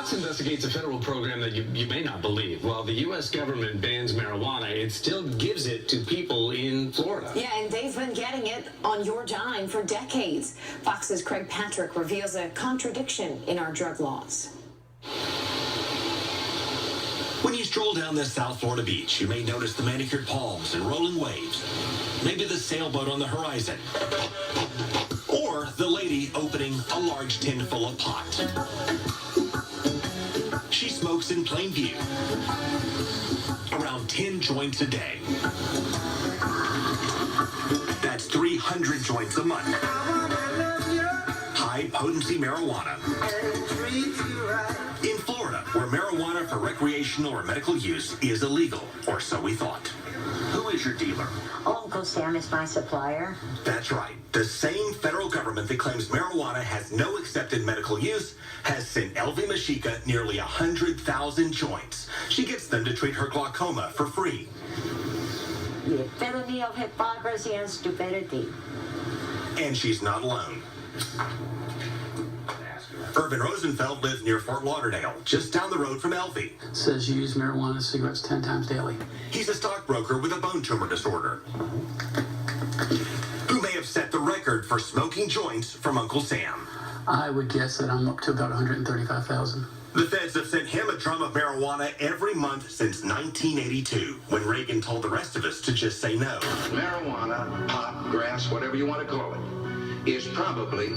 Fox investigates a federal program that you may not believe. While the U.S. government bans marijuana, it still gives it to people in Florida. Yeah, and they've been getting it on your dime for decades. Fox's Craig Patrick reveals a contradiction in our drug laws. When you stroll down this South Florida beach, you may notice the manicured palms and rolling waves. Maybe the sailboat on the horizon. Or the lady opening a large tin full of pot. She smokes in plain view. Around 10 joints a day. That's 300 joints a month. High-potency marijuana. In Florida, where marijuana for recreational or medical use is illegal, or so we thought. Who is your dealer? Uncle Sam is my supplier. That's right. The same federal government that claims marijuana has no accepted medical use has sent Elvie Mashika nearly 100,000 joints. She gets them to treat her glaucoma for free. The epitome of hypocrisy and stupidity. And she's not alone. Irvin Rosenfeld lives near Fort Lauderdale, just down the road from Elvie. Says you use marijuana and cigarettes 10 times daily. He's a stockbroker with a bone tumor disorder, who may have set the record for smoking joints from Uncle Sam. I would guess that I'm up to about 135,000. The feds have sent him a drum of marijuana every month since 1982, when Reagan told the rest of us to just say no. Marijuana, pot, grass, whatever you want to call it, is probably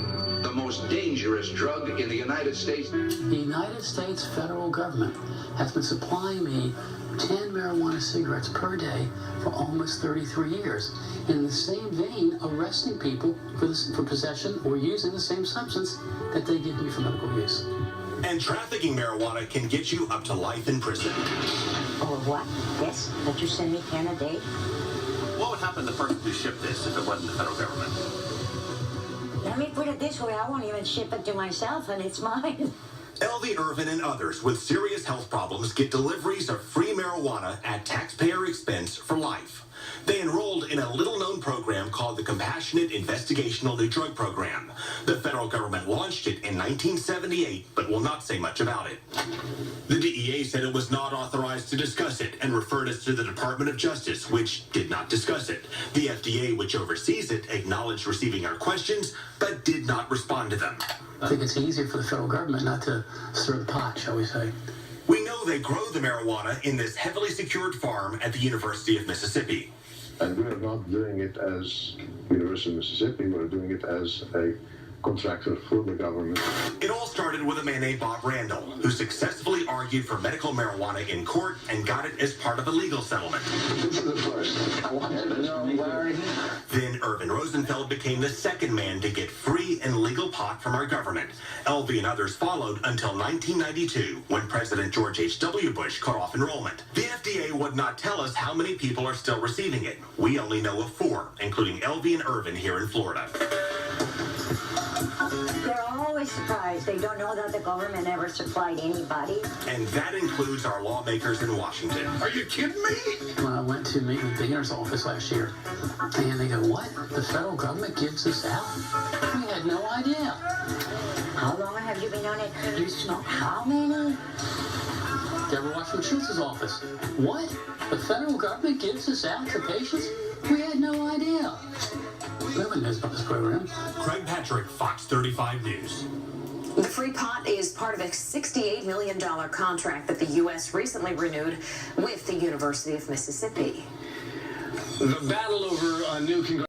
the most dangerous drug in the United States. The United States federal government has been supplying me 10 marijuana cigarettes per day for almost 33 years. In the same vein, arresting people for possession or using the same substance that they give me for medical use. And trafficking marijuana can get you up to life in prison. Or what? Yes, that you send me 10 a day? What would happen the person who shipped this if it wasn't the federal government? Let me put it this way, I won't even ship it to myself, and it's mine. Elvie Irvin and others with serious health problems get deliveries of free marijuana at taxpayer expense for life. They enrolled in a little-known program called the Compassionate Investigational New Drug Program. The federal government launched it in 1978, but will not say much about it. The DEA said it was not authorized to discuss it and referred us to the Department of Justice, which did not discuss it. The FDA, which oversees it, acknowledged receiving our questions, but did not respond to them. I think it's easier for the federal government not to stir the pot, shall we say. We know they grow the marijuana in this heavily secured farm at the University of Mississippi. And we are not doing it as University of Mississippi, we're doing it as a contractor for the government. It all started with a man named Bob Randall, who successfully argued for medical marijuana in court and got it as part of a legal settlement. This is the first. I want to know where he... Then Irvin Rosenfeld became the second man to get free and legal pot from our government. Elvie and others followed until 1992, when President George H.W. Bush cut off enrollment. The FDA would not tell us how many people are still receiving it. We only know of 4, including Elvie and Irvin here in Florida. They're always surprised. They don't know that the government ever supplied anybody. And that includes our lawmakers in Washington. Are you kidding me? When I went to meet with the governor's office last year, and they go, what? The federal government gives this out? We had no idea. How long have you been on it? You smoke how many? Deborah Washington Schultz's office. What? The federal government gives this out to patients? We had no idea. No one knows about this program. Craig Patrick, Fox 35 News. The free pot is part of a $68 million contract that the U.S. recently renewed with the University of Mississippi. The battle over a new congressional